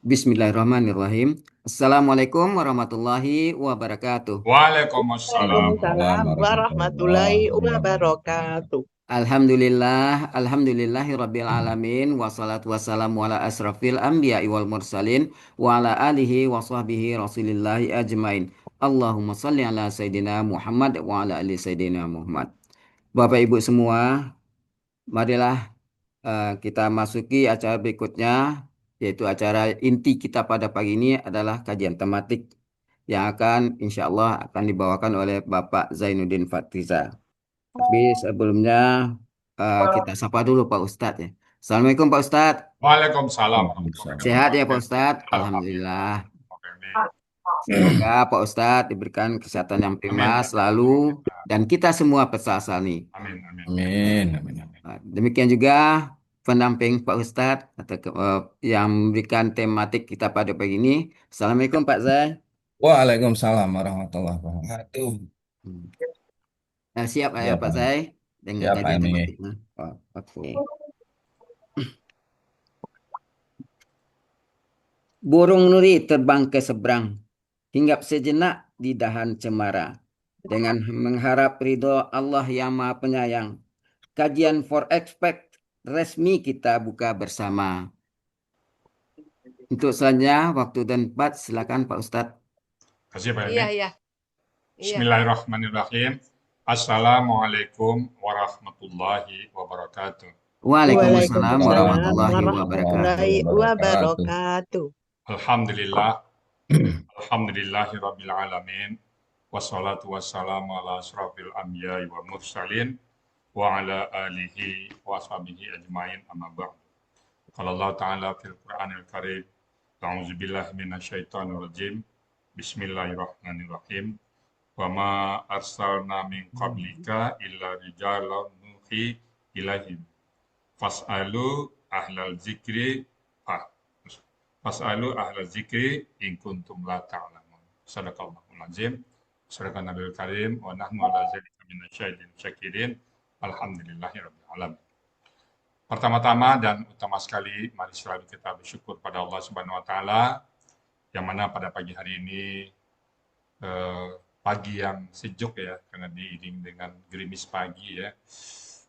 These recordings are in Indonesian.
Bismillahirrahmanirrahim. Assalamualaikum warahmatullahi wabarakatuh. Waalaikumsalam Waalaikumsalam warahmatullahi warahmatullahi wabarakatuh. Hmm. wabarakatuh. Alhamdulillah, rabbil alamin, wassalatu wassalamu ala asrafil anbiya wal mursalin, wa ala alihi wa sahbihi rasulillahi ajmain. Allahumma salli ala Sayyidina Muhammad wa ala ali Sayyidina Muhammad. Bapak Ibu semua, marilah kita masuki acara berikutnya, yaitu acara inti kita pada pagi ini adalah kajian tematik yang akan insya Allah akan dibawakan oleh Bapak Zainuddin Fatriza. Tapi sebelumnya kita sapa dulu Pak Ustadz ya. Assalamualaikum Pak Ustadz. Waalaikumsalam warahmatullahi Waalaikumsalam. Sehat ya Pak wabarakatuh. Ustadz? Alhamdulillah. Alhamdulillah. Oke. Semoga Pak Ustadz diberikan kesehatan yang prima Amin. selalu dan kita semua peserta nih. Amin. Amin. Amin, amin, amin. Demikian juga pendamping Pak Ustadz atau yang memberikan tematik kita pada pagi ini. Assalamualaikum Pak Zai. Waalaikumsalam warahmatullahi wabarakatuh. Hmm. Siap ya Ya, Pak Pak. Zai dengan Siap, Pak kajian Emi. tematiknya. Oh, oke. Burung nuri terbang ke seberang, hinggap sejenak di dahan cemara. Dengan mengharap ridho Allah yang Maha Penyayang. Kajian for expect resmi kita buka bersama. Untuk selanjutnya, waktu dan tempat silakan Pak Ustadz. Terima kasih Pak Iya, Emi. iya, iya. Bismillahirrahmanirrahim. Assalamualaikum warahmatullahi wabarakatuh. Waalaikumsalam Waalaikumsalam Waalaikumsalam warahmatullahi warahmatullahi wabarakatuh. warahmatullahi wabarakatuh. wabarakatuh. Alhamdulillah. Alhamdulillahi rabbil alamin. Wassalatu wassalamu ala asrafil anbiya'i wa mursalin wa ala alihi wa sahbihi ajmain amma ba'd. Qala Allah Ta'ala fil Qur'anil Karim. A'udzu billahi minasyaitonir rajim. Bismillahirrahmanirrahim. Wa ma arsalna min qablika illa rijalan nuhi ilaihim. Fas'alu ahlal zikri ah, Fas'alu ahlal zikri in kuntum la ta'lamun. Sadaqallahul azim. Sadaqan Nabiul Karim wa nahnu ala zalika minasyaitonir syakirin. Alhamdulillahirabbil alamin. Pertama-tama dan utama sekali, mari selalu kita bersyukur pada Allah Subhanahu wa taala yang mana pada pagi hari ini pagi yang sejuk ya, karena diiringi dengan gerimis pagi ya.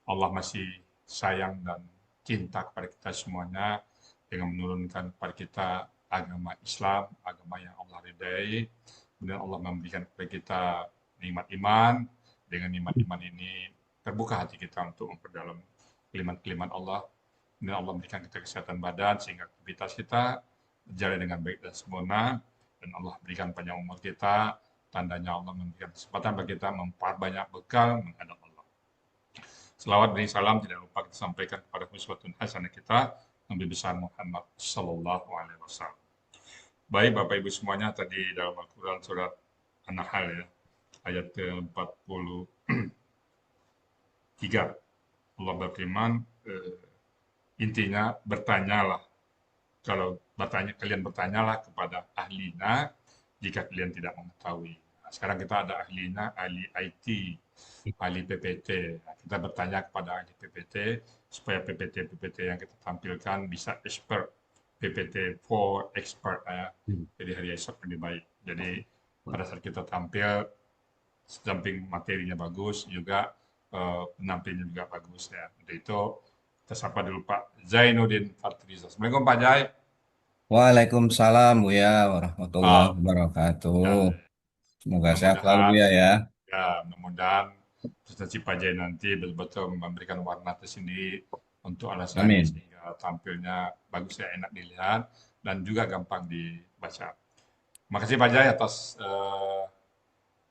Allah masih sayang dan cinta kepada kita semuanya dengan menurunkan kepada kita agama Islam, agama yang Allah ridai. Kemudian Allah memberikan kepada kita nikmat iman. Dengan nikmat iman ini terbuka hati kita untuk memperdalam kalimat-kalimat Allah. Kemudian Allah memberikan kita kesehatan badan sehingga aktivitas kita berjalan dengan baik dan sempurna. Dan Allah berikan panjang umur kita. Tandanya Allah memberikan kesempatan bagi kita memperbanyak bekal menghadap Allah. Selawat dan salam tidak lupa kita sampaikan kepada uswatun hasanah kita, Nabi besar Muhammad Sallallahu Alaihi Wasallam. Baik Bapak Ibu semuanya, tadi dalam Al-Quran surat An-Nahl ya, ayat ke-43. Allah berfirman, intinya bertanyalah. Kalau kalian bertanyalah kepada ahlinya jika kalian tidak mengetahui. Nah, sekarang kita ada ahlinya, ahli IT, ahli PPT. Nah, kita bertanya kepada ahli PPT supaya PPT yang kita tampilkan bisa expert. PPT for expert ya. Jadi hari esok lebih baik. Jadi pada saat kita tampil, samping materinya bagus, juga penampilnya juga bagus ya. Untuk itu kita sapa dulu Pak Zainuddin Fatriza. Assalamualaikum Pak Zai. Waalaikumsalam Buya warahmatullahi Ah, wabarakatuh. ya, Semoga sehat selalu mudah-mudahan Buya ya. ya mudah-mudahan presentasi Pak Jai nanti betul-betul memberikan warna tersendiri untuk alasannya Amin. sehingga tampilnya bagus ya, enak dilihat dan juga gampang dibaca. Makasih Pak Jai atas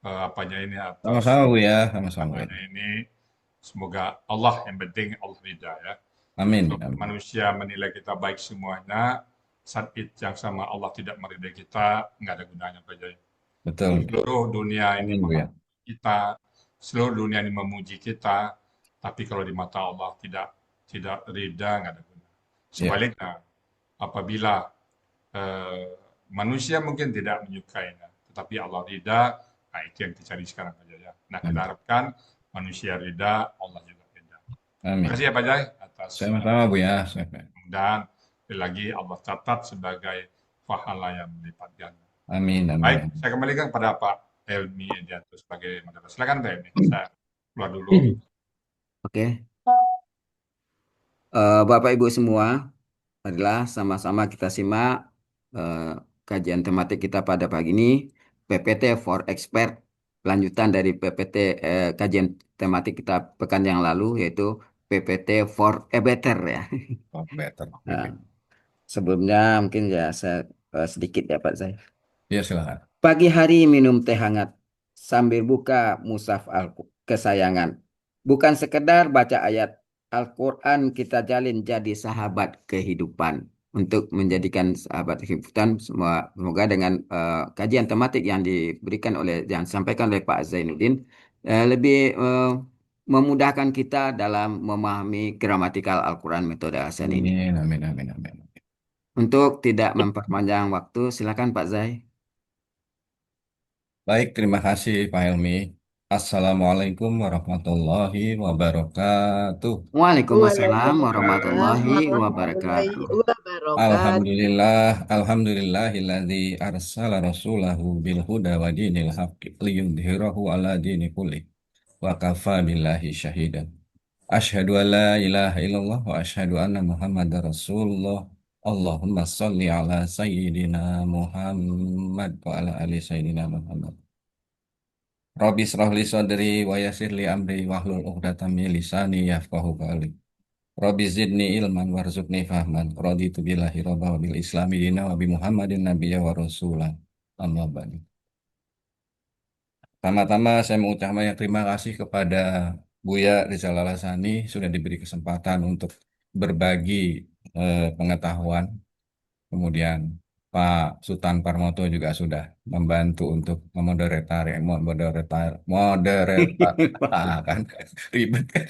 apanya ini atas Sama-sama Buya, sama-sama Buya. apanya ini. Semoga Allah yang penting Allah ridha ya. Amin. Kalau Amin. manusia menilai kita baik semuanya, saat yang sama Allah tidak meridai kita, nggak ada gunanya Pak Jai. Betul. Seluruh dunia ini Amin Buya. mengagumi kita, seluruh dunia ini memuji kita, tapi kalau di mata Allah tidak rida, nggak ada guna. Ya, Sebaliknya, apabila eh, manusia mungkin tidak menyukainya, tetapi Allah rida, nah itu yang dicari sekarang Pak Jaya. Nah kita amin. harapkan manusia rida, Allah juga rida. Terima Amin. kasih ya Pak Jai atas Sama-sama Buya. mudah-mudahan sekali lagi Allah catat sebagai pahala yang berlipat ganda. Amin, amin, Baik, amin. saya kembalikan kepada Pak Helmi Edianto sebagai moderator. Silakan Pak Helmi, saya keluar dulu. Oke. Bapak Ibu semua, marilah sama-sama kita simak eh, kajian tematik kita pada pagi ini, PPT for Expert, lanjutan dari PPT kajian tematik kita pekan yang lalu, yaitu PPT for a Better ya. Oh, better. Nah, Oke. sebelumnya mungkin ya saya sedikit ya Pak saya. Ya, silakan. Pagi hari minum teh hangat sambil buka mushaf kesayangan. Bukan sekedar baca ayat Al-Quran kita jalin jadi sahabat kehidupan. Untuk menjadikan sahabat kehidupan, semoga dengan kajian tematik yang diberikan yang disampaikan oleh Pak Zainuddin lebih memudahkan kita dalam memahami gramatikal Al-Quran metode Hasan ini. Amin, amin, amin, amin. Untuk tidak memperpanjang waktu, silakan Pak Zai. Baik, terima kasih Pak Helmi. Assalamualaikum warahmatullahi wabarakatuh. Waalaikumsalam Waalaikumsalam. Waalaikumsalam warahmatullahi warahmatullahi wabarakatuh. wabarakatuh. Alhamdulillahilladzi arsala rasulahu bil huda wa dinil haqqi liyudhhirahu ala dini kullih wa kafa billahi syahidan. Asyhadu an la ilaha illallah wa asyhadu anna Muhammadar Rasulullah. Allahumma shalli ala sayyidina Muhammad wa ala ali sayyidina Muhammad. Rabbi israh li sadri wa yassir li amri wahlul 'uqdatam min lisani yafqahu qawli. Rabbi zidni ilman warzuqni fahman. Raditu billahi robba wa bil islami dina wa bi Muhammadin nabiyya wa rasulah. Amma ba'du. Pertama-tama saya mengucapkan banyak terima kasih kepada Buya Rizal Alasani sudah diberi kesempatan untuk berbagi pengetahuan. Kemudian Pak Sultan Parmoto juga sudah membantu untuk moderator kan ribet kan.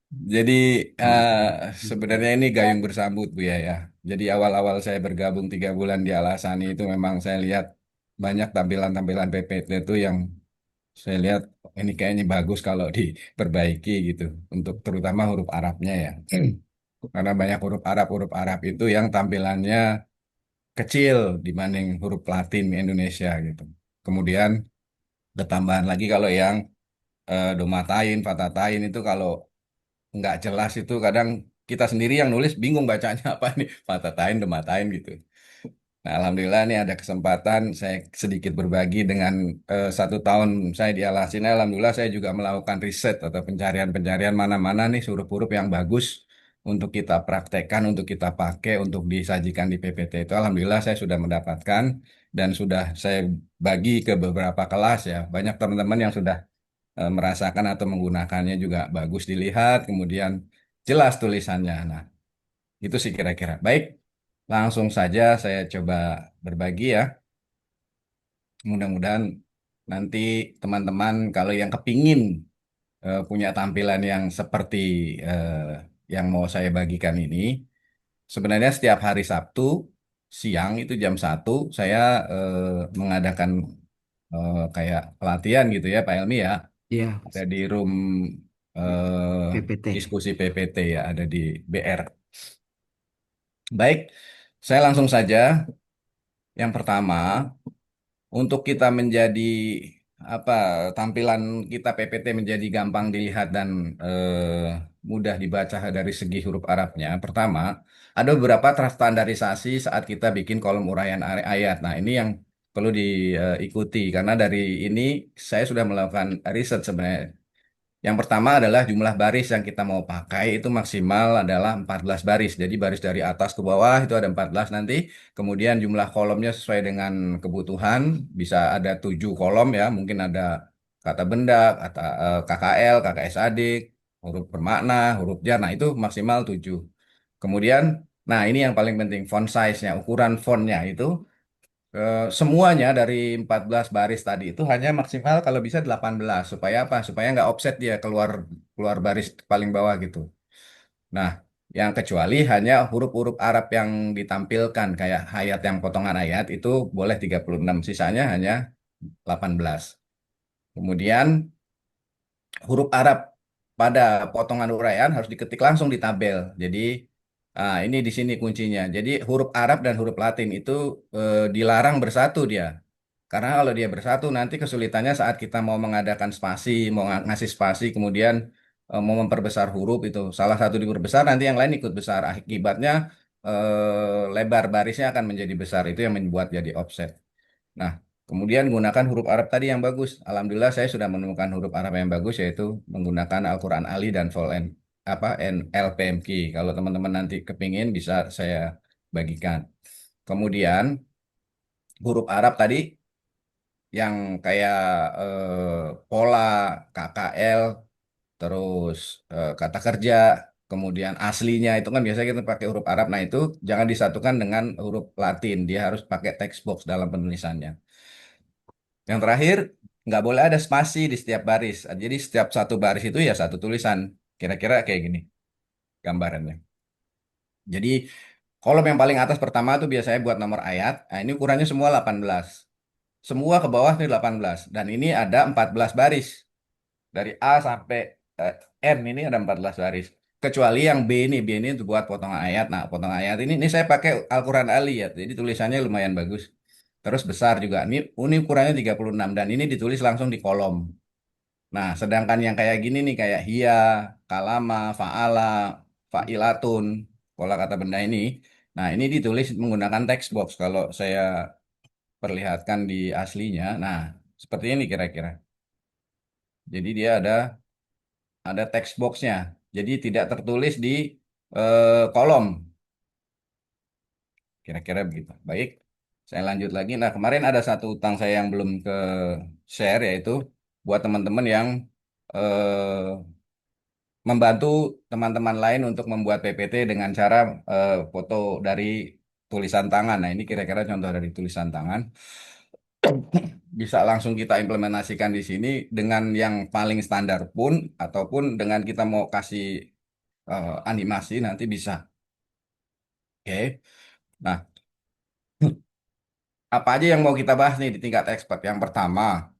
Jadi eh, sebenarnya ini gayung bersambut Bu ya. Jadi awal-awal saya bergabung 3 bulan di Alasani itu memang saya lihat banyak tampilan-tampilan PPT itu yang saya lihat ini kayaknya bagus kalau diperbaiki gitu untuk terutama huruf Arabnya ya. Karena banyak huruf Arab itu yang tampilannya kecil dibanding huruf Latin Indonesia gitu. Kemudian ketambahan lagi kalau yang domatain, fatatain itu kalau nggak jelas itu kadang kita sendiri yang nulis bingung bacanya apa nih fatatain, domatain gitu. Nah, alhamdulillah ini ada kesempatan saya sedikit berbagi dengan 1 tahun saya di Al-Hasin. Alhamdulillah saya juga melakukan riset atau pencarian-pencarian mana-mana nih huruf-huruf yang bagus untuk kita praktekkan, untuk kita pakai, untuk disajikan di PPT itu. Alhamdulillah saya sudah mendapatkan dan sudah saya bagi ke beberapa kelas ya. Banyak teman-teman yang sudah merasakan atau menggunakannya juga bagus dilihat, kemudian jelas tulisannya. Nah, itu sih kira-kira. Baik. Langsung saja saya coba berbagi ya. Mudah-mudahan nanti teman-teman kalau yang kepingin punya tampilan yang seperti eh, yang mau saya bagikan ini, sebenarnya setiap hari Sabtu siang itu jam 1 saya mengadakan kayak pelatihan gitu ya Pak Elmi ya. Iya, Ada di room PPT. diskusi PPT ya, ada di BR. Baik, saya langsung saja. Yang pertama, untuk kita menjadi apa tampilan kita PPT menjadi gampang dilihat dan mudah dibaca dari segi huruf Arabnya. Pertama, ada beberapa standarisasi saat kita bikin kolom uraian ayat. Nah, ini yang perlu diikuti karena dari ini saya sudah melakukan riset sebenarnya. Yang pertama adalah jumlah baris yang kita mau pakai itu maksimal adalah 14 baris. Jadi baris dari atas ke bawah itu ada 14 nanti. Kemudian jumlah kolomnya sesuai dengan kebutuhan. Bisa ada 7 kolom ya. Mungkin ada kata benda, kata KKL, KKS adik, huruf bermakna, huruf jar. Nah itu maksimal 7. Kemudian, nah ini yang paling penting, font size-nya, ukuran fontnya itu semuanya dari 14 baris tadi itu hanya maksimal kalau bisa 18 supaya apa? Supaya nggak offset dia keluar keluar baris paling bawah gitu. Nah, yang kecuali hanya huruf-huruf Arab yang ditampilkan kayak ayat yang potongan ayat itu boleh 36, sisanya hanya 18. Kemudian huruf Arab pada potongan uraian harus diketik langsung di tabel. Jadi Nah, ini di sini kuncinya. Jadi huruf Arab dan huruf Latin itu dilarang bersatu dia. Karena kalau dia bersatu nanti kesulitannya saat kita mau mengadakan spasi, mau ngasih spasi, kemudian mau memperbesar huruf itu. Salah satu diperbesar, nanti yang lain ikut besar. Akibatnya lebar barisnya akan menjadi besar. Itu yang membuat jadi offset. Nah, kemudian gunakan huruf Arab tadi yang bagus. Alhamdulillah saya sudah menemukan huruf Arab yang bagus yaitu menggunakan Al-Quran Ali dan LPMQ. Kalau teman-teman nanti kepingin bisa saya bagikan. Kemudian huruf Arab tadi yang kayak pola KKL, terus kata kerja, kemudian aslinya itu kan biasanya kita pakai huruf Arab. Nah itu jangan disatukan dengan huruf Latin. Dia harus pakai text box dalam penulisannya. Yang terakhir, nggak boleh ada spasi di setiap baris. Jadi setiap satu baris itu ya satu tulisan. Kira-kira kayak gini gambarannya. Jadi kolom yang paling atas pertama tuh biasanya buat nomor ayat. Nah, ini ukurannya semua 18. Semua ke bawah itu 18. Dan ini ada 14 baris. Dari A sampai eh, N ini ada 14 baris. Kecuali yang B ini untuk buat potongan ayat. Nah, potongan ayat ini saya pakai Al-Quran Ali ya. Jadi tulisannya lumayan bagus. Terus besar juga. Ini ukurannya 36 dan ini ditulis langsung di kolom. Nah, sedangkan yang kayak gini nih kayak hia, kalama, faala, failatun, pola kata benda ini. Nah, ini ditulis menggunakan text box kalau saya perlihatkan di aslinya. Nah, seperti ini kira-kira. Jadi dia ada text boxnya. Jadi tidak tertulis di kolom. Kira-kira begitu. Baik, saya lanjut lagi. Nah, kemarin ada satu utang saya yang belum ke share yaitu buat teman-teman yang eh, membantu teman-teman lain untuk membuat PPT dengan cara foto dari tulisan tangan. Nah, ini kira-kira contoh dari tulisan tangan. Bisa langsung kita implementasikan di sini dengan yang paling standar pun, ataupun dengan kita mau kasih animasi nanti bisa. Oke. Nah, apa aja yang mau kita bahas nih di tingkat expert? Yang pertama,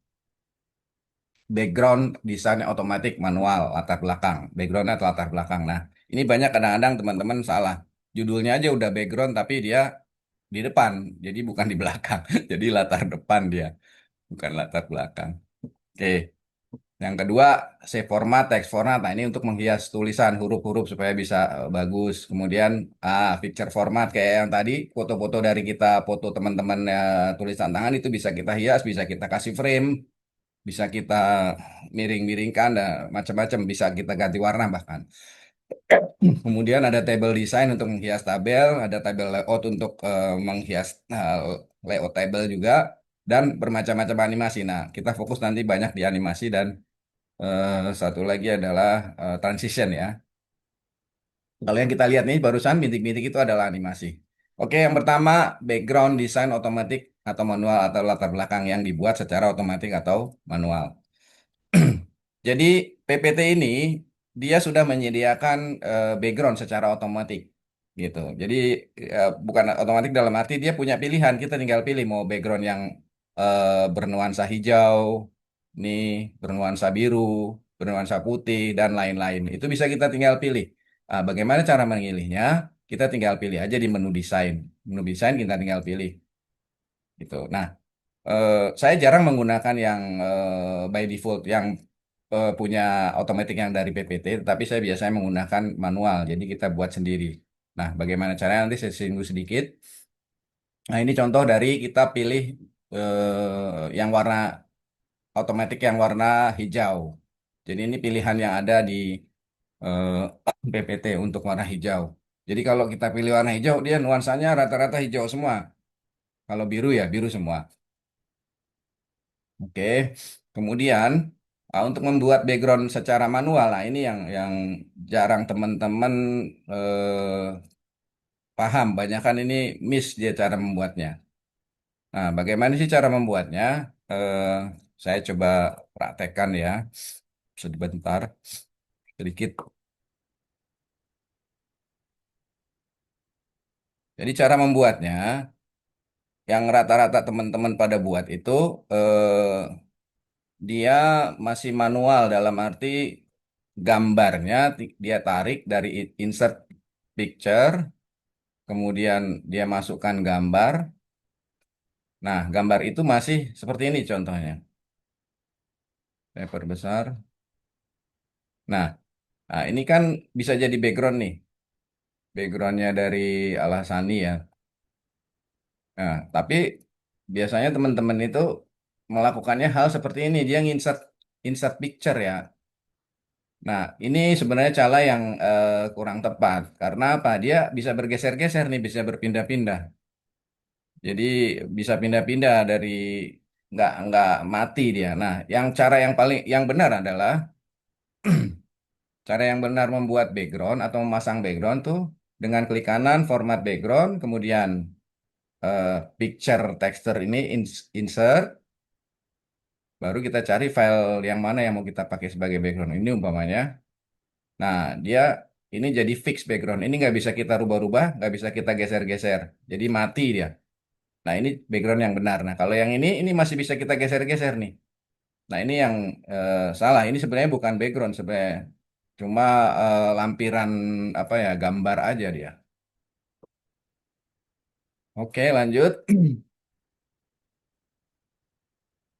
background desain otomatis manual latar belakang, background atau latar belakang. Nah, ini banyak kadang-kadang teman-teman salah. Judulnya aja udah background tapi dia di depan, jadi bukan di belakang. Jadi latar depan dia, bukan latar belakang. Oke. Yang kedua, save format, text format. Nah, ini untuk menghias tulisan huruf-huruf supaya bisa bagus. Kemudian, picture format kayak yang tadi, foto-foto dari kita, foto teman-teman tulisan tangan itu bisa kita hias, bisa kita kasih frame, bisa kita miring-miringkan, dan macam-macam. Bisa kita ganti warna bahkan. Kemudian ada table design untuk menghias tabel, ada table layout untuk menghias layout table juga, dan bermacam-macam animasi. Nah, kita fokus nanti banyak di animasi dan satu lagi adalah transition ya. Kalau yang kita lihat nih barusan bintik-bintik itu adalah animasi. Oke, yang pertama background design otomatis atau manual atau latar belakang yang dibuat secara otomatis atau manual. Jadi PPT ini dia sudah menyediakan background secara otomatis gitu. Jadi bukan otomatis dalam arti dia punya pilihan. Kita tinggal pilih mau background yang bernuansa hijau, nih bernuansa biru, bernuansa putih dan lain-lain. Itu bisa kita tinggal pilih. Bagaimana cara memilihnya? Kita tinggal pilih aja di menu desain. Menu desain kita tinggal pilih gitu. Nah, saya jarang menggunakan yang by default yang punya otomatis yang dari PPT, tapi saya biasanya menggunakan manual. Jadi kita buat sendiri. Nah, bagaimana caranya nanti saya singgung sedikit. Nah, ini contoh dari kita pilih yang warna otomatis yang warna hijau. Jadi ini pilihan yang ada di eh, PPT untuk warna hijau. Jadi kalau kita pilih warna hijau, dia nuansanya rata-rata hijau semua. Kalau biru ya biru semua. Oke, kemudian untuk membuat background secara manual, nah ini yang jarang teman-teman paham. Banyak kan ini miss dia cara membuatnya. Nah, bagaimana sih cara membuatnya? Eh, saya coba praktekkan ya, sebentar, sedikit. Jadi cara membuatnya, yang rata-rata teman-teman pada buat itu, dia masih manual dalam arti gambarnya dia tarik dari insert picture, kemudian dia masukkan gambar. Nah, gambar itu masih seperti ini contohnya. Saya perbesar. Nah, ini kan bisa jadi background nih. Backgroundnya dari Al-Hassani ya. Nah, tapi biasanya teman-teman itu melakukannya hal seperti ini. Dia insert insert picture ya. Nah, ini sebenarnya cara yang kurang tepat. Karena apa? Dia bisa bergeser-geser nih, bisa berpindah-pindah. Jadi bisa pindah-pindah dari nggak mati dia. Nah, yang benar adalah cara yang benar membuat background atau memasang background tuh dengan klik kanan format background, kemudian eh, picture texture ini insert, baru kita cari file yang mana yang mau kita pakai sebagai background. Ini umpamanya. Nah, dia ini jadi fix background. Ini nggak bisa kita rubah-rubah, nggak bisa kita geser-geser. Jadi mati dia. Nah, ini background yang benar. Nah, kalau yang ini masih bisa kita geser-geser nih. Nah, ini yang salah. Ini sebenarnya bukan background sebenarnya. Cuma lampiran apa ya, gambar aja dia. Oke, lanjut.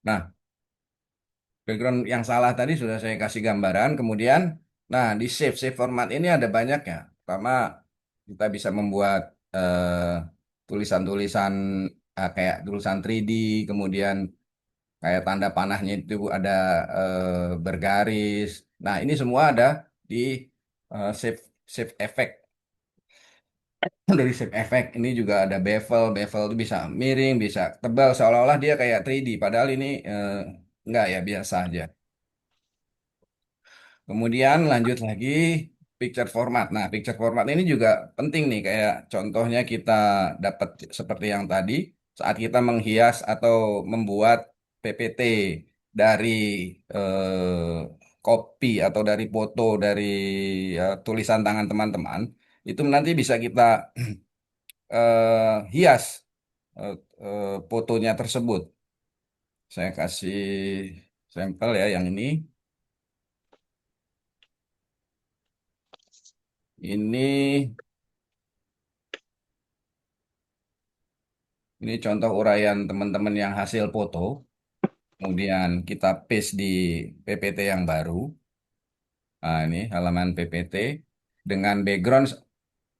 Nah, background yang salah tadi sudah saya kasih gambaran. Kemudian, nah di save format ini ada banyak ya. Pertama, kita bisa membuat tulisan-tulisan kayak tulisan 3D, kemudian kayak tanda panahnya itu ada bergaris. Nah, ini semua ada di save save effect. Dari save effect ini juga ada bevel itu bisa miring, bisa tebal seolah-olah dia kayak 3D, padahal ini enggak ya, biasa aja. Kemudian lanjut lagi picture format. Nah, picture format ini juga penting nih, kayak contohnya kita dapat seperti yang tadi saat kita menghias atau membuat PPT dari kopi atau dari foto dari tulisan tangan teman-teman, itu nanti bisa kita hias fotonya tersebut. Saya kasih sampel ya yang ini. Ini contoh uraian teman-teman yang hasil foto. Kemudian kita paste di PPT yang baru. Nah, ini halaman PPT dengan background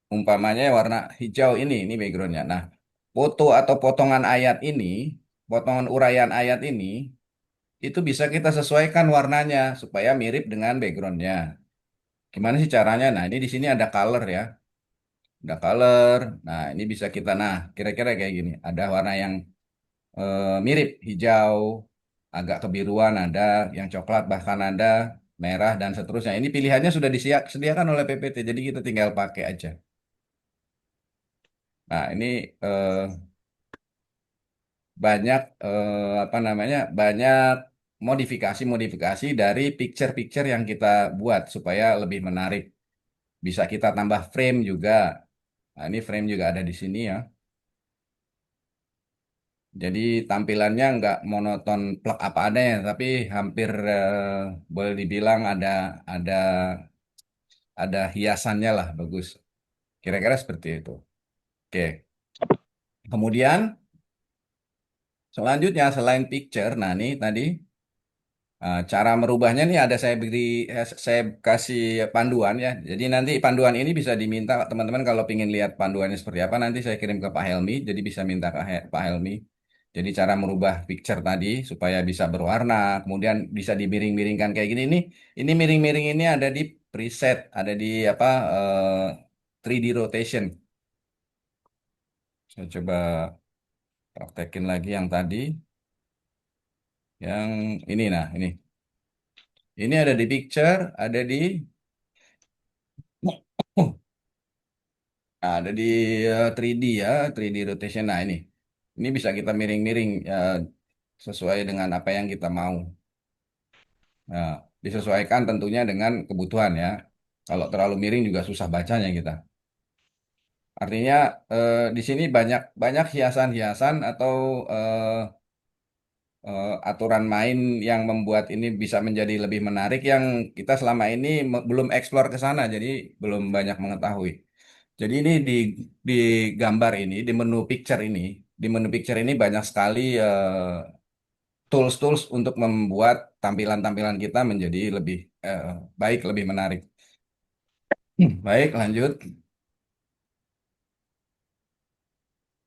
umpamanya warna hijau ini backgroundnya. Nah, foto atau potongan ayat ini, potongan uraian ayat ini, itu bisa kita sesuaikan warnanya supaya mirip dengan backgroundnya. Gimana sih caranya? Nah, ini di sini ada color ya. Ada color. Nah, ini bisa kita, nah, kira-kira kayak gini. Ada warna yang mirip hijau, agak kebiruan ada, yang coklat bahkan ada, merah dan seterusnya. Ini pilihannya sudah disediakan oleh PPT, jadi kita tinggal pakai aja. Nah, ini eh, banyak apa namanya? Banyak modifikasi-modifikasi dari picture-picture yang kita buat supaya lebih menarik. Bisa kita tambah frame juga. Nah, ini frame juga ada di sini ya. Jadi tampilannya nggak monoton plek apa adanya, tapi hampir boleh dibilang ada ada hiasannya lah, bagus. Kira-kira seperti itu. Oke. Kemudian selanjutnya selain picture, nah ini tadi cara merubahnya nih ada saya kasih panduan ya. Jadi nanti panduan ini bisa diminta teman-teman kalau ingin lihat panduannya seperti apa, nanti saya kirim ke Pak Helmi. Jadi bisa minta ke Pak Helmi. Jadi cara merubah picture tadi supaya bisa berwarna, kemudian bisa dimiring-miringkan kayak gini. Ini miring-miring ini ada di preset, ada di apa 3D rotation. Saya coba praktekin lagi yang tadi, yang ini. Nah, ini ada di picture, ada di ada di 3D ya, 3D rotation. Nah, ini bisa kita miring-miring sesuai dengan apa yang kita mau. Nah, disesuaikan tentunya dengan kebutuhan ya. Kalau terlalu miring juga susah bacanya kita. Artinya di sini banyak banyak hiasan-hiasan atau aturan main yang membuat ini bisa menjadi lebih menarik yang kita selama ini belum eksplor ke sana, jadi belum banyak mengetahui. Jadi ini di gambar ini, di menu picture ini banyak sekali tools-tools untuk membuat tampilan-tampilan kita menjadi lebih baik, lebih menarik. Baik, lanjut.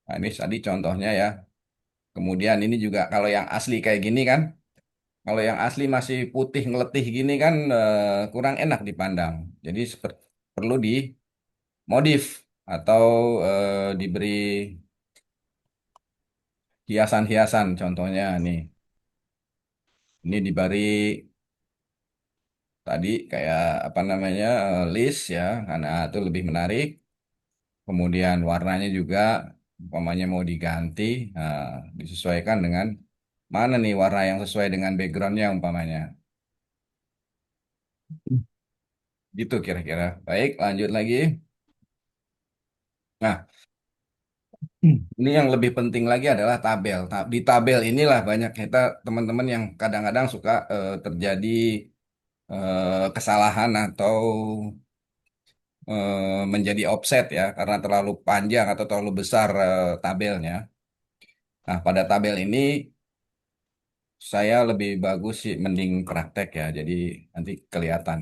Nah, ini tadi contohnya ya. Kemudian ini juga kalau yang asli kayak gini kan, kalau yang asli masih putih ngeletih gini kan kurang enak dipandang. Jadi perlu dimodif atau diberi hiasan-hiasan. Contohnya nih, ini diberi tadi kayak apa namanya list ya, karena itu lebih menarik. Kemudian warnanya juga, umpamanya mau diganti, nah, disesuaikan dengan mana nih warna yang sesuai dengan backgroundnya umpamanya. Gitu kira-kira. Baik, lanjut lagi. Nah, ini yang lebih penting lagi adalah tabel. Di tabel inilah banyak kita teman-teman yang kadang-kadang suka terjadi kesalahan atau menjadi offset ya karena terlalu panjang atau terlalu besar tabelnya. Nah, pada tabel ini saya lebih bagus sih mending praktek ya. Jadi nanti kelihatan.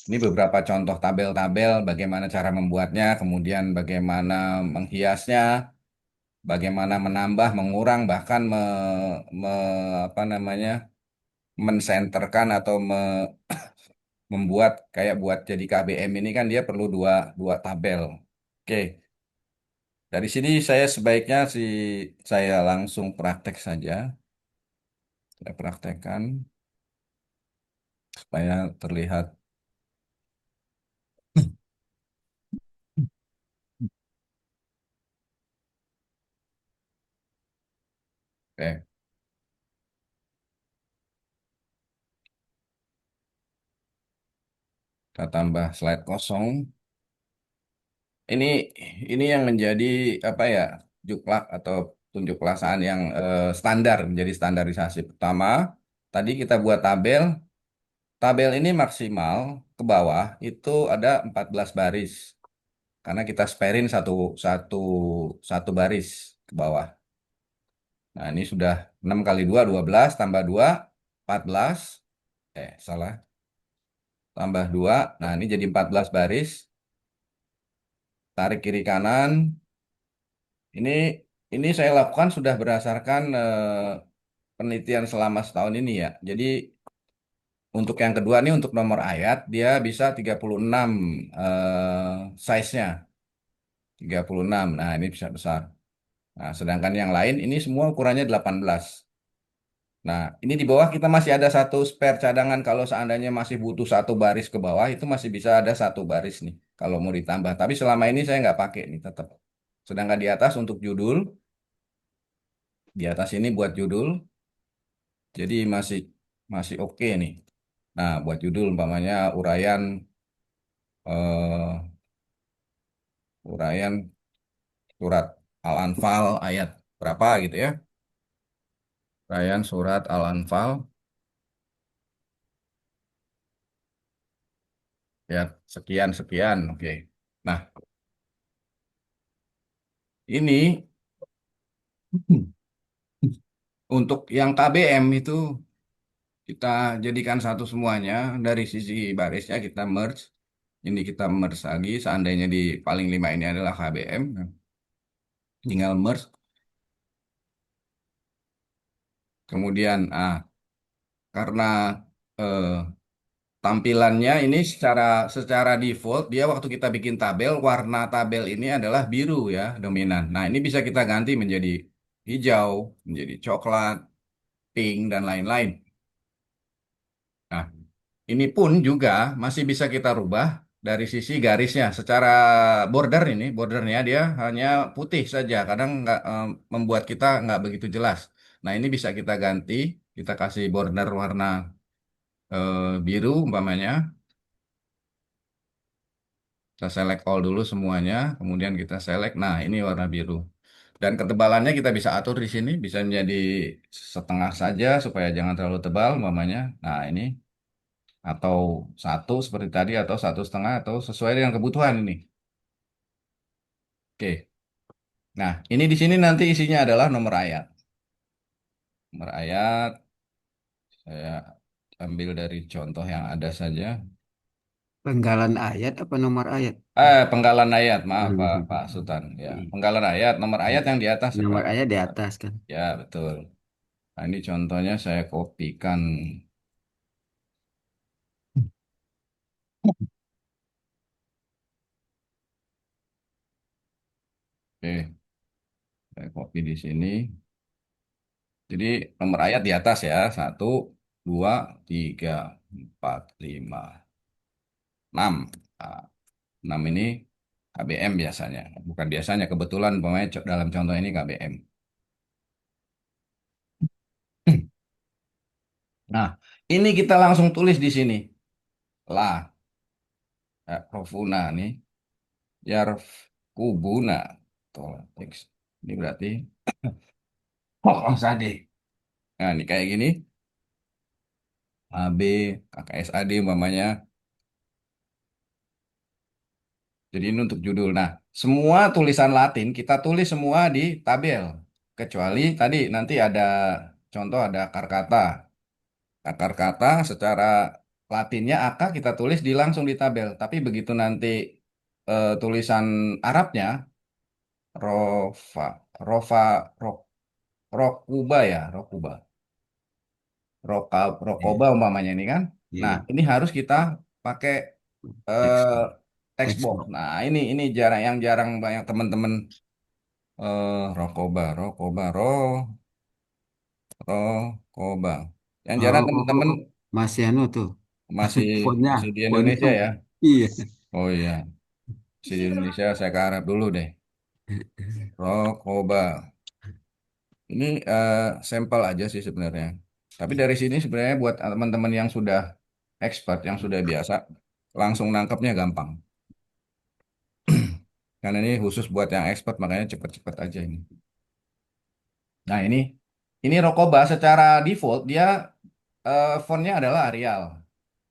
Ini beberapa contoh tabel-tabel bagaimana cara membuatnya, kemudian bagaimana menghiasnya, bagaimana menambah, mengurang, bahkan apa namanya, mensenterkan atau membuat kayak buat jadi KBM ini kan dia perlu dua dua tabel. Oke, dari sini saya sebaiknya saya langsung praktek saja. Saya praktekkan supaya terlihat. Oke, kita tambah slide kosong. Ini ini yang menjadi apa ya, juklak atau tunjuk pelaksanaan yang standar, menjadi standarisasi. Pertama, tadi kita buat tabel. Tabel ini maksimal ke bawah itu ada 14 baris. Karena kita sparein satu satu satu baris ke bawah. Nah, ini sudah 6 kali 2 12 tambah 2 14. Salah. Tambah 2. Nah, ini jadi 14 baris. Tarik kiri kanan. Ini ini saya lakukan sudah berdasarkan penelitian selama setahun ini ya. Jadi untuk yang kedua nih untuk nomor ayat dia bisa 36 size-nya. 36. Nah, ini bisa besar. Nah, sedangkan yang lain ini semua ukurannya 18. Nah, ini di bawah kita masih ada satu spare cadangan kalau seandainya masih butuh satu baris ke bawah itu masih bisa ada satu baris nih kalau mau ditambah. Tapi selama ini saya nggak pakai nih tetap. Sedangkan di atas untuk judul, di atas ini buat judul, jadi masih masih oke nih. Nah, buat judul umpamanya eh, uraian surat Al-Anfal ayat berapa gitu ya. Uraian surat Al-Anfal ya sekian sekian. Oke. Nah, ini untuk yang KBM itu kita jadikan satu semuanya dari sisi barisnya kita merge. Ini kita merge lagi seandainya di paling lima ini adalah KBM. Tinggal merge. Kemudian karena eh, tampilannya ini secara default dia waktu kita bikin tabel warna tabel ini adalah biru ya dominan. Nah, ini bisa kita ganti menjadi hijau, menjadi coklat, pink dan lain-lain. Nah, ini pun juga masih bisa kita rubah dari sisi garisnya. Secara bordernya dia hanya putih saja. Kadang nggak membuat kita nggak begitu jelas. Nah, ini bisa kita ganti, kita kasih border warna biru umpamanya. Kita select all dulu semuanya, kemudian kita select. Nah, ini warna biru. Dan ketebalannya kita bisa atur di sini, bisa menjadi setengah saja supaya jangan terlalu tebal umpamanya. Nah, ini atau satu seperti tadi atau satu setengah atau sesuai dengan kebutuhan ini. Oke. Nah, ini di sini nanti isinya adalah nomor ayat. Nomor ayat saya ambil dari contoh yang ada saja. Penggalan ayat apa nomor ayat? Penggalan ayat, maaf Pak Sultan. Ya, penggalan ayat, nomor ayat yang di atas Nomor seperti ayat di itu. atas kan. Ya, betul. Nah, ini contohnya saya kopikan. Oke, saya copy di sini. Jadi nomor ayat di atas ya. Satu, dua, tiga, empat, lima, enam. Nah, enam ini KBM biasanya. Bukan biasanya, kebetulan pemain dalam contoh ini KBM. Nah, ini kita langsung tulis di sini. Lah, Profuna nih. Yarf Kubuna. Tolak teks. Ini berarti Sade. Nah, ini kayak gini. AB, KKSAD umpamanya. Jadi ini untuk judul. Nah, semua tulisan Latin kita tulis semua di tabel. Kecuali tadi nanti ada contoh ada akar kata. Akar kata secara Latinnya AK kita tulis di langsung di tabel. Tapi begitu nanti tulisan Arabnya Rofa, Rofa, Rok, Rokuba ya, Rokuba. Iya. Rokoba umpamanya ini kan. Nah, Iya. ini harus kita pakai Teks eh, text teks box. box. Nah, ini jarang yang jarang banyak teman-teman Rokoba, Rokoba, Rokoba. Yang jarang Oh, oh, oh, teman-teman oh. Masih anu tuh. masih Fontnya, masih di fontnya. Indonesia ya. Iya. Oh iya, masih di Indonesia saya ke Arab dulu deh. Rokoba. Ini sampel aja sih sebenarnya. Tapi dari sini sebenarnya buat teman-teman yang sudah expert, yang sudah biasa, langsung nangkepnya gampang. Karena ini khusus buat yang expert, makanya cepet-cepet aja ini. Nah ini Rokoba secara default dia fontnya adalah Arial.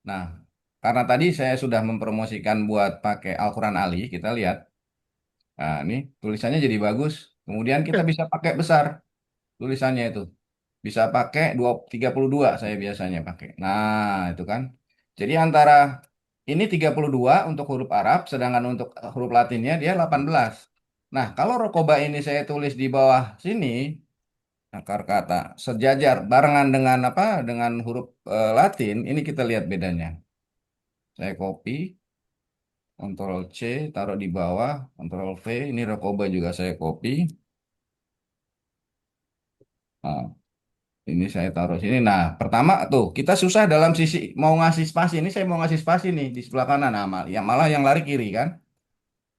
Nah karena tadi saya sudah mempromosikan buat pakai Al-Quran Ali, kita lihat. Nah ini tulisannya jadi bagus. Kemudian kita bisa pakai besar tulisannya itu. Bisa pakai 32 saya biasanya pakai. Nah, itu kan. Jadi antara ini 32 untuk huruf Arab, sedangkan untuk huruf Latinnya dia 18. Nah, kalau Rokoba ini saya tulis di bawah sini, akar kata sejajar barengan dengan apa? Dengan huruf Latin, ini kita lihat bedanya. Saya copy, Ctrl C, taruh di bawah, Ctrl V, ini Rokoba juga saya copy. Nah, ini saya taruh sini. Nah, pertama tuh kita susah dalam sisi mau ngasih spasi. Ini saya mau ngasih spasi nih di sebelah kanan. Nah, malah yang lari kiri kan.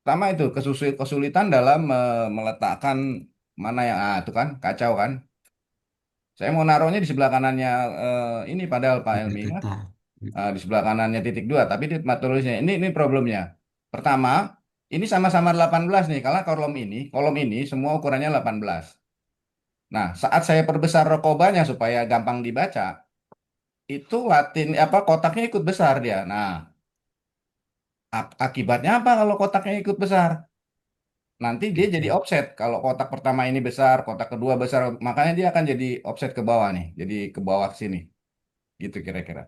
Pertama itu kesulitan dalam meletakkan mana yang itu kan kacau kan. Saya mau naruhnya di sebelah kanannya ini padahal Pak Helmi kan. Kata-kata. Di sebelah kanannya titik dua. Tapi di tempat tulisnya ini problemnya. Pertama, ini sama-sama 18 nih. Kalau kolom ini semua ukurannya 18. Nah, saat saya perbesar rokobanya supaya gampang dibaca, itu Latin apa kotaknya ikut besar dia. Nah, akibatnya apa kalau kotaknya ikut besar? Nanti dia jadi offset. Kalau kotak pertama ini besar, kotak kedua besar, makanya dia akan jadi offset ke bawah nih. Jadi ke bawah sini. Gitu kira-kira.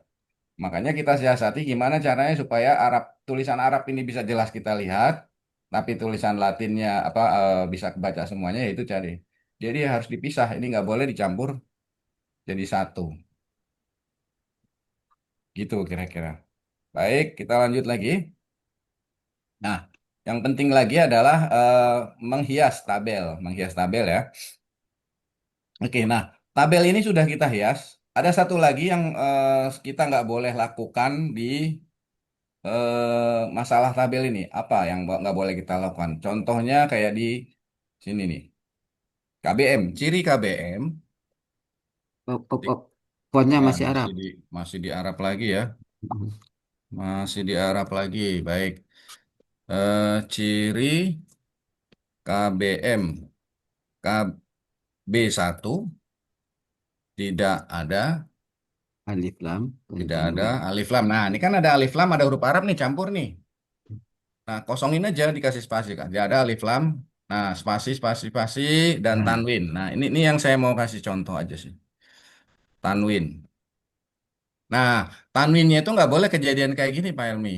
Makanya kita siasati gimana caranya supaya tulisan Arab ini bisa jelas kita lihat, tapi tulisan Latinnya apa bisa kebaca semuanya itu cari. Jadi harus dipisah. Ini nggak boleh dicampur jadi satu. Gitu kira-kira. Baik, kita lanjut lagi. Nah, yang penting lagi adalah menghias tabel ya. Oke, nah tabel ini sudah kita hias. Ada satu lagi yang kita nggak boleh lakukan di masalah tabel ini. Apa yang nggak boleh kita lakukan? Contohnya kayak di sini nih, KBM, ciri KBM. Op, op, op. Fontnya Ya, masih Arab. masih di Arab lagi ya, masih di Arab lagi. Baik, ciri KBM, KB1 Alif lam. tidak Kemudian ada alif lam. Nah, ini kan ada alif lam, ada huruf Arab nih campur nih. Nah, kosongin aja dikasih spasi kan. Dia ada alif lam. Nah, spasi, spasi, spasi, dan Nah, tanwin. Nah, ini yang saya mau kasih contoh aja sih. Tanwin. Nah, tanwinnya itu nggak boleh kejadian kayak gini, Pak Helmi.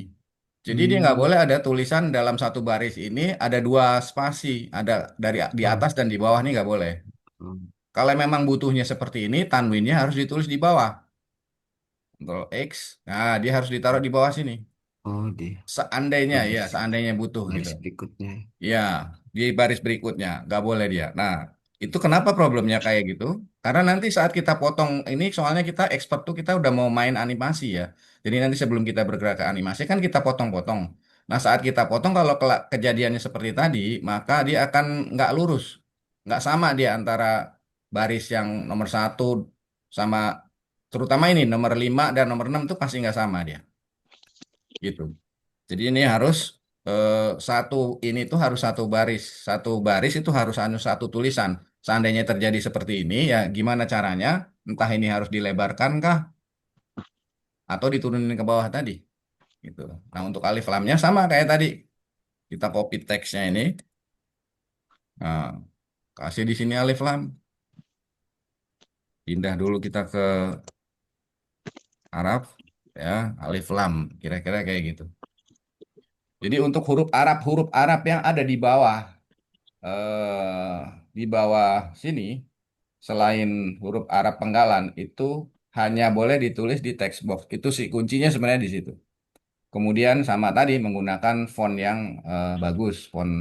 Jadi dia nggak hmm, boleh ada tulisan dalam satu baris ini ada dua spasi, ada dari di oh, atas dan di bawah nih nggak boleh. oh, Kalau memang butuhnya seperti ini, tanwinnya harus ditulis di bawah. Control X. Nah, dia harus ditaruh di bawah sini. oh di Seandainya ya, baris seandainya butuh gitu. baris berikutnya. Ya, di baris berikutnya nggak boleh dia. Nah, itu kenapa problemnya kayak gitu? Karena nanti saat kita potong ini, soalnya kita expert tuh kita udah mau main animasi ya. Jadi nanti sebelum kita bergerak ke animasi kan kita potong-potong. Nah, saat kita potong kalau kejadiannya seperti tadi, maka dia akan nggak lurus, nggak sama dia antara baris yang nomor satu sama terutama ini nomor 5 dan nomor 6 tuh pasti nggak sama dia, gitu. Jadi ini harus eh, satu ini tuh harus satu baris itu harus anu satu tulisan. Seandainya terjadi seperti ini, ya gimana caranya? Entah ini harus dilebarkan kah atau diturunin ke bawah tadi, gitu. Nah untuk alif lamnya sama kayak tadi, kita copy teksnya ini, nah, kasih di sini alif lam, pindah dulu kita ke Arab, ya alif lam, kira-kira kayak gitu. Jadi untuk huruf Arab yang ada eh, di bawah sini. Selain huruf Arab penggalan itu hanya boleh ditulis di text box. Itu sih kuncinya sebenarnya di situ. Kemudian sama tadi menggunakan font yang bagus, font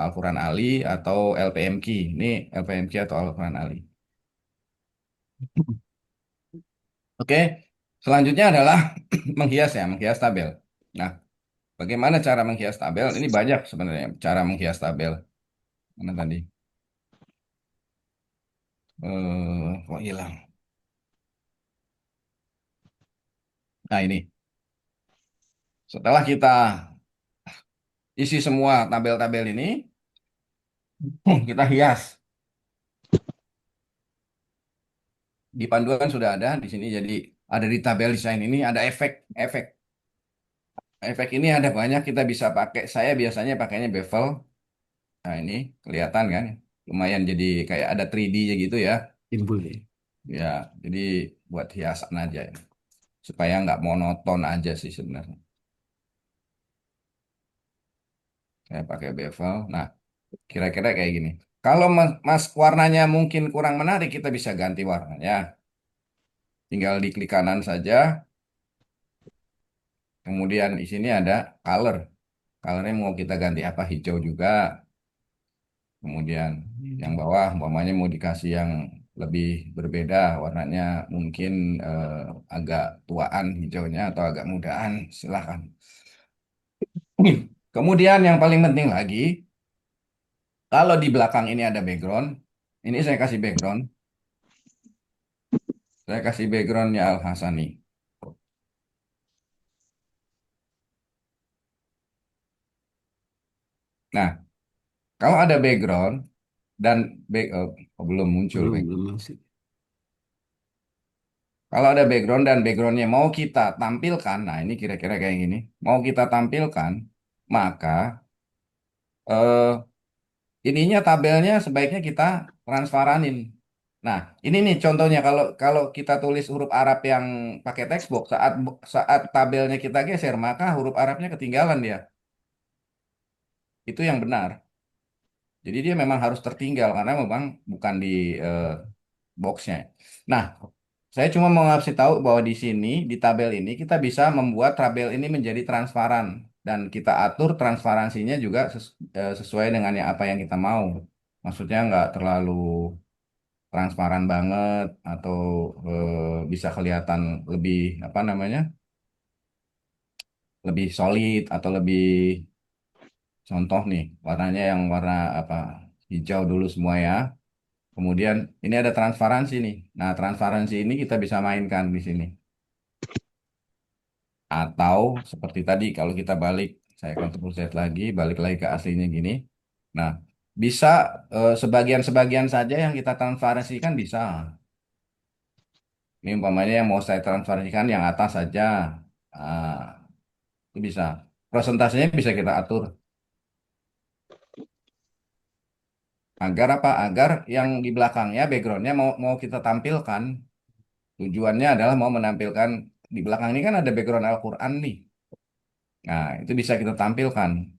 Al-Quran Ali atau LPM Key. Ini LPM Key atau Al-Quran Ali. Oke, selanjutnya adalah menghias ya, menghias tabel. Nah, bagaimana cara menghias tabel? Ini banyak sebenarnya cara menghias tabel. Mana tadi? Kok hilang? Nah ini, setelah kita isi semua tabel-tabel ini, kita hias. Di panduan sudah ada di sini, jadi ada di tabel desain ini ada efek efek ini ada banyak kita bisa pakai. Saya biasanya pakainya bevel. Nah ini kelihatan kan, lumayan jadi kayak ada 3D-nya gitu ya. Timbul ya. Ya jadi buat hiasan aja ini, supaya nggak monoton aja sih sebenarnya. Saya pakai bevel. Nah kira-kira kayak gini. Kalau mas warnanya mungkin kurang menarik, kita bisa ganti warnanya. Tinggal di klik kanan saja. Kemudian di sini ada color. Colornya mau kita ganti apa? Hijau juga. Kemudian yang bawah umpamanya mau dikasih yang lebih berbeda warnanya, mungkin agak tuaan hijaunya atau agak mudaan, silahkan. Kemudian yang paling penting lagi, kalau di belakang ini ada background, ini saya kasih background, saya kasih backgroundnya Al Hasani. Nah, kalau ada background dan belum muncul Belum masuk. kalau ada background dan backgroundnya mau kita tampilkan, nah ini kira-kira kayak gini, mau kita tampilkan, maka eh, ininya tabelnya sebaiknya kita transparanin. Nah, ini nih contohnya kalau kalau kita tulis huruf Arab yang pakai text box saat saat tabelnya kita geser maka huruf Arabnya ketinggalan dia. Itu yang benar. Jadi dia memang harus tertinggal karena memang bukan di eh, boxnya. Nah, saya cuma mau ngasih tahu bahwa di sini di tabel ini kita bisa membuat tabel ini menjadi transparan dan kita atur transparansinya juga sesuai dengan yang apa yang kita mau. Maksudnya nggak terlalu transparan banget atau bisa kelihatan lebih apa namanya lebih solid atau lebih contoh nih warnanya yang warna apa hijau dulu semua ya. Kemudian ini ada transparansi nih. Nah transparansi ini kita bisa mainkan di sini. Atau seperti tadi kalau kita balik, saya Ctrl Z lagi, balik lagi ke aslinya gini. Nah bisa sebagian-sebagian saja yang kita transparansikan bisa. Ini umpamanya yang mau saya transferkan yang atas saja. Ah, itu bisa. Prosentasenya bisa kita atur. Agar apa? Agar yang di belakangnya, backgroundnya mau kita tampilkan. Tujuannya adalah mau menampilkan di belakang ini kan ada background Al-Quran nih. Nah, itu bisa kita tampilkan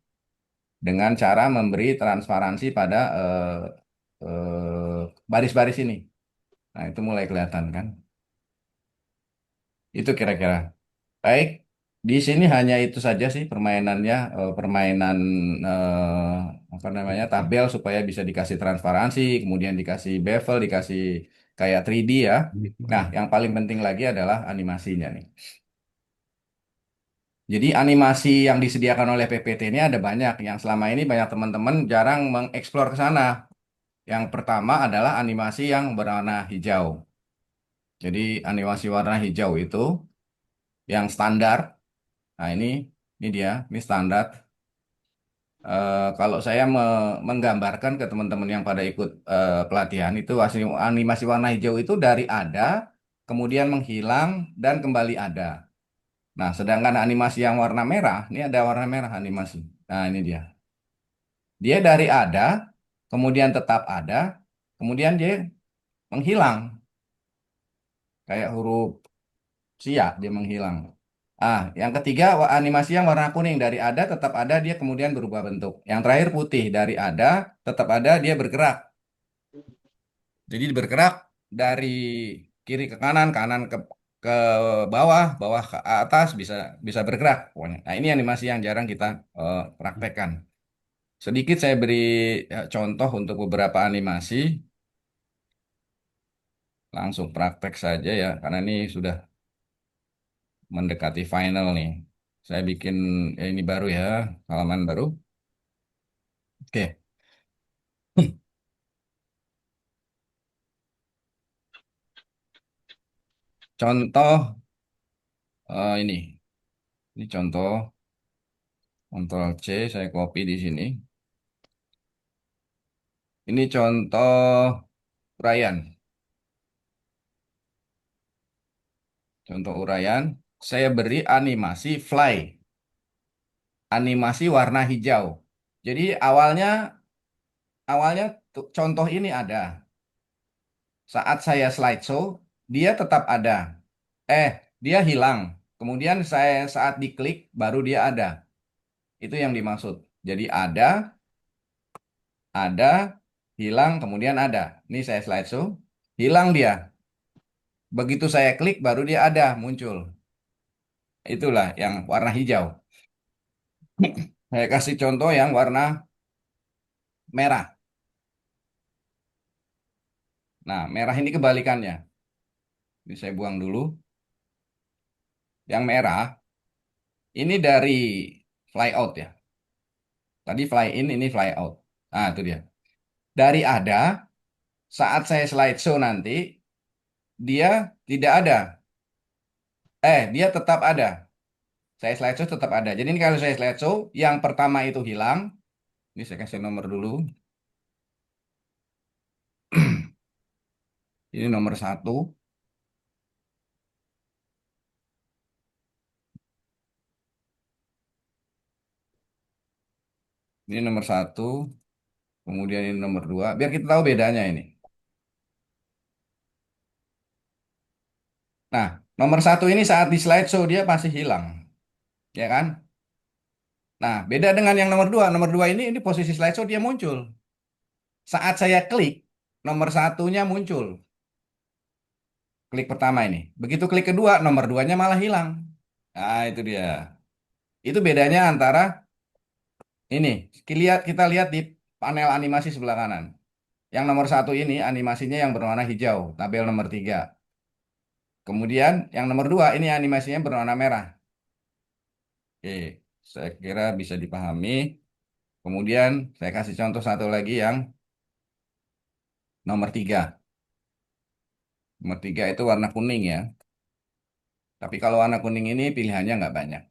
dengan cara memberi transparansi pada baris-baris ini. Nah, itu mulai kelihatan kan? Itu kira-kira. Baik, di sini hanya itu saja sih permainannya, permainan apa namanya tabel supaya bisa dikasih transparansi, kemudian dikasih bevel, dikasih kayak 3D ya. Nah, yang paling penting lagi adalah animasinya nih. Jadi animasi yang disediakan oleh PPT ini ada banyak, yang selama ini banyak teman-teman jarang mengeksplor ke sana. Yang pertama adalah animasi yang berwarna hijau. Jadi animasi warna hijau itu yang standar. Nah ini dia, ini standar. Kalau saya menggambarkan ke teman-teman yang pada ikut pelatihan itu animasi warna hijau itu dari ada, kemudian menghilang dan kembali ada. Nah, sedangkan animasi yang warna merah, ini ada warna merah animasi. Nah, ini dia. Dia dari ada, kemudian tetap ada, kemudian dia menghilang kayak huruf sia dia menghilang. Yang ketiga animasi yang warna kuning dari ada tetap ada dia kemudian berubah bentuk. Yang terakhir putih dari ada tetap ada dia bergerak. Jadi bergerak dari kiri ke kanan, kanan ke bawah, bawah ke atas bisa bisa bergerak pokoknya. Nah, ini animasi yang jarang kita praktekkan. Sedikit saya beri contoh untuk beberapa animasi, langsung praktek saja ya, karena ini sudah mendekati final nih. Saya bikin ini baru ya, halaman baru. Oke, contoh ini contoh, Ctrl C, saya copy di sini. Ini contoh uraian, contoh uraian. Saya beri animasi fly, animasi warna hijau. Jadi awalnya contoh ini ada. Saat saya slideshow, dia tetap ada. Eh, dia hilang. Kemudian saya saat diklik baru dia ada. Itu yang dimaksud. Jadi ada, hilang, kemudian ada. Ini saya slideshow, hilang dia. Begitu saya klik baru dia ada, muncul. Itulah yang warna hijau. Saya kasih contoh yang warna merah. Nah, merah ini kebalikannya. Ini saya buang dulu. Yang merah ini dari flyout ya. Tadi fly in, ini fly out. Nah, itu dia. Dari ada, saat saya slideshow nanti, dia tidak ada. Dia tetap ada. Saya slideshow tetap ada. Jadi ini kalau saya slideshow, yang pertama itu hilang. Ini saya kasih nomor dulu. Ini nomor satu. Ini nomor satu. Kemudian ini nomor dua. Biar kita tahu bedanya ini. Nah, nomor satu ini saat di slideshow dia pasti hilang. Ya kan? Nah, beda dengan yang nomor dua. Nomor dua ini posisi slideshow dia muncul. Saat saya klik, nomor satunya muncul. Klik pertama ini. Begitu klik kedua, nomor duanya malah hilang. Nah, itu dia. Itu bedanya antara ini. Kita lihat di panel animasi sebelah kanan. Yang nomor satu ini animasinya yang berwarna hijau, tabel nomor tiga. Kemudian yang nomor dua ini animasinya berwarna merah. Oke, saya kira bisa dipahami. Kemudian saya kasih contoh satu lagi yang nomor tiga. Nomor tiga itu warna kuning ya. Tapi kalau warna kuning ini pilihannya nggak banyak.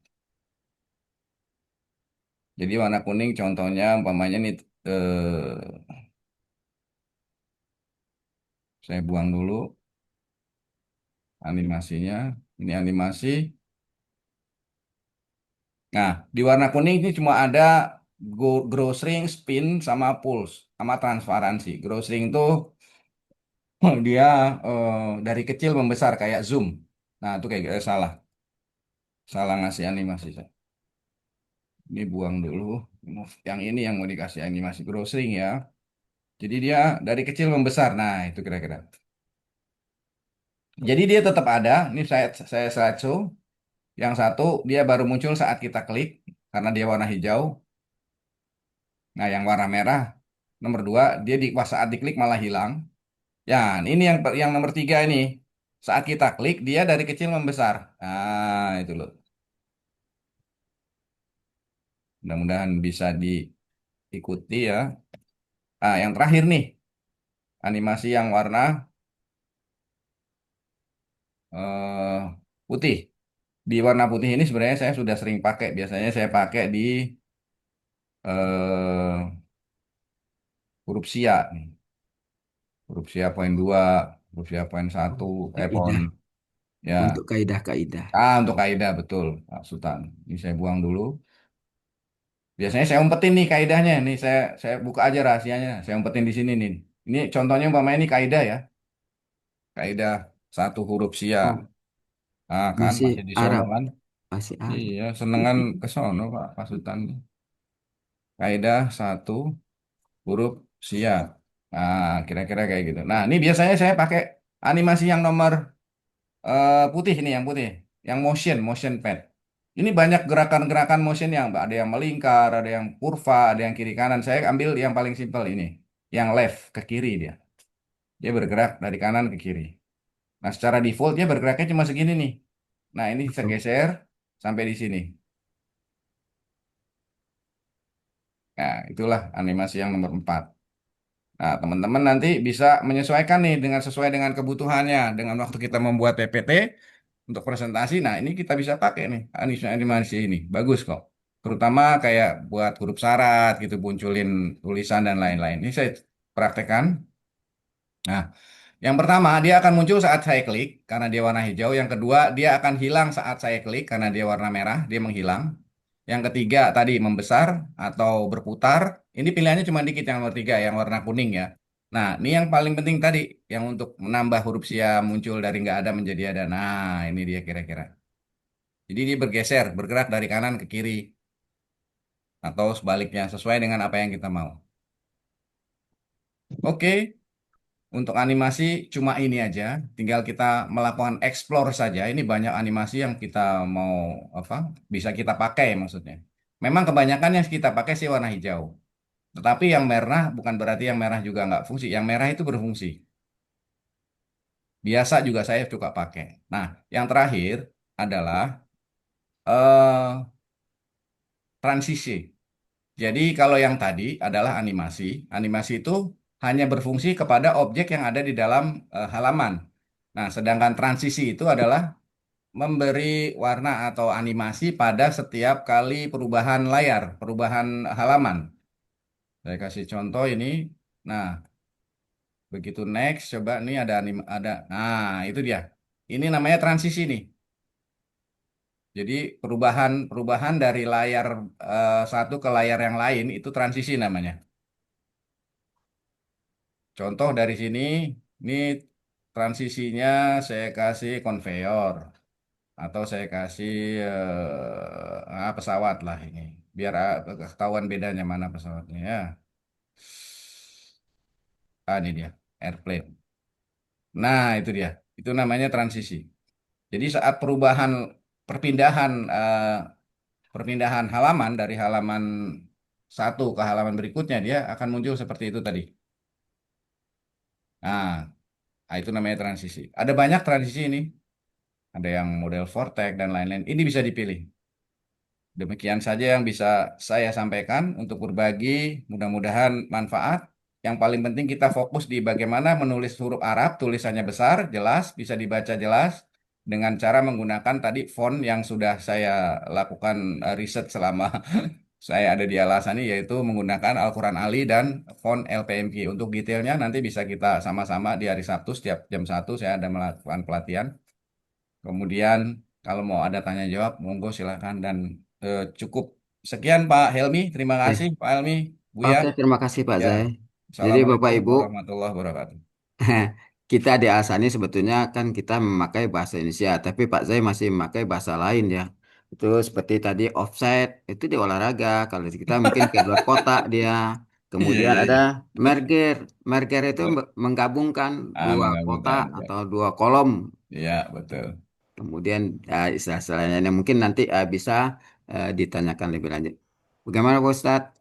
Jadi warna kuning contohnya umpamanya nih saya buang dulu animasinya. Ini animasi. Nah, di warna kuning ini cuma ada grow ring, spin, sama pulse, sama transparansi. Grow ring itu dia dari kecil membesar kayak zoom. Nah, itu kayak salah. Salah ngasih animasi saya. Ini buang dulu. Yang ini yang mau dikasih animasi grow ring ya. Jadi dia dari kecil membesar. Nah, itu kira-kira. Jadi dia tetap ada. Ini saya slideshow. Yang satu dia baru muncul saat kita klik karena dia warna hijau. Nah, yang warna merah nomor dua dia di pas saat diklik malah hilang. Ya, ini yang nomor tiga ini. Saat kita klik dia dari kecil membesar. Nah, itu loh. Mudah-mudahan bisa diikuti ya. Ah, yang terakhir nih animasi yang warna eh, putih. Di warna putih ini sebenarnya saya sudah sering pakai. Biasanya saya pakai di eh, huruf sia nih. Huruf sia poin 2, huruf sia poin 1, poin Kaidah. ya. Untuk kaidah-kaidah. Untuk kaidah betul, Pak Sultan. Ini saya buang dulu. Biasanya saya umpetin nih kaidahnya. Nih saya buka aja rahasianya. Saya umpetin di sini nih. Ini contohnya umpamanya ini kaidah ya. Kaidah satu huruf sia. Oh, Kan masih masih di sono Arab. kan. Masih Arab. Iya, senengan ke sono Pak Sultan. Kaidah satu huruf sia. Kira-kira kayak gitu. Nah, ini biasanya saya pakai animasi yang nomor putih ini yang putih, yang motion pad. Ini banyak gerakan-gerakan motion yang ada yang melingkar, ada yang kurva, ada yang kiri kanan. Saya ambil yang paling simpel ini, yang left ke kiri dia. Dia bergerak dari kanan ke kiri. Nah, secara default dia bergeraknya cuma segini nih. Nah, ini saya Betul. geser sampai di sini. Nah, itulah animasi yang nomor 4. Nah, teman-teman nanti bisa menyesuaikan nih dengan sesuai dengan kebutuhannya. Dengan waktu kita membuat PPT untuk presentasi, nah ini kita bisa pakai nih animasi ini. Bagus kok. Terutama kayak buat huruf syarat gitu, munculin tulisan dan lain-lain. Ini saya praktekkan. Nah, yang pertama dia akan muncul saat saya klik karena dia warna hijau. Yang kedua dia akan hilang saat saya klik karena dia warna merah, dia menghilang. Yang ketiga tadi membesar atau berputar. Ini pilihannya cuma dikit yang nomor tiga, yang warna kuning ya. Nah, ini yang paling penting tadi, yang untuk menambah huruf sia muncul dari nggak ada menjadi ada. Nah, ini dia kira-kira. Jadi dia bergeser, bergerak dari kanan ke kiri atau sebaliknya sesuai dengan apa yang kita mau. Oke, untuk animasi cuma ini aja. Tinggal kita melakukan explore saja. Ini banyak animasi yang kita mau apa? Bisa kita pakai maksudnya. Memang kebanyakan yang kita pakai sih warna hijau. Tetapi yang merah bukan berarti yang merah juga nggak fungsi. Yang merah itu berfungsi. Biasa juga saya suka pakai. Nah, yang terakhir adalah eh transisi. Jadi kalau yang tadi adalah animasi, animasi itu hanya berfungsi kepada objek yang ada di dalam halaman. Nah, sedangkan transisi itu adalah memberi warna atau animasi pada setiap kali perubahan layar, perubahan halaman. Saya kasih contoh ini. Nah, begitu next, coba nih ada. Nah, itu dia. Ini namanya transisi nih. Jadi perubahan dari layar satu ke layar yang lain itu transisi namanya. Contoh dari sini, ini transisinya saya kasih konveyor atau saya kasih pesawat lah ini, biar ketahuan bedanya mana pesawatnya ya. Ini dia, airplane. Nah, itu dia. Itu namanya transisi. Jadi saat perpindahan perpindahan halaman dari halaman satu ke halaman berikutnya dia akan muncul seperti itu tadi. Itu namanya transisi. Ada banyak transisi ini. Ada yang model Vortex dan lain-lain. Ini bisa dipilih. Demikian saja yang bisa saya sampaikan untuk berbagi. Mudah-mudahan manfaat. Yang paling penting kita fokus di bagaimana menulis huruf Arab, tulisannya besar, jelas, bisa dibaca jelas, dengan cara menggunakan tadi font yang sudah saya lakukan riset selama saya ada di Alasani, yaitu menggunakan Al-Quran Ali dan font LPMQ. Untuk detailnya nanti bisa kita sama-sama di hari Sabtu setiap jam 1 saya ada melakukan pelatihan. Kemudian kalau mau ada tanya jawab, monggo silakan dan cukup sekian Pak Helmi. Terima kasih Eh, Pak Helmi, Buya. oke, terima kasih Pak Ya, Zai. Jadi Bapak Assalamualaikum Ibu, warahmatullahi wabarakatuh. kita di Alsani sebetulnya kan kita memakai bahasa Indonesia, tapi Pak Zai masih memakai bahasa lain ya. Itu seperti tadi offside, itu di olahraga. Kalau kita mungkin ke luar kota dia. Iya, Kemudian iya, ada iya. merger. Merger itu Betul. menggabungkan dua kota Menggabungkan. Ya, atau dua kolom. iya, betul. Kemudian istilah-istilah lainnya mungkin nanti bisa ditanyakan lebih lanjut. Bagaimana Pak Ustadz?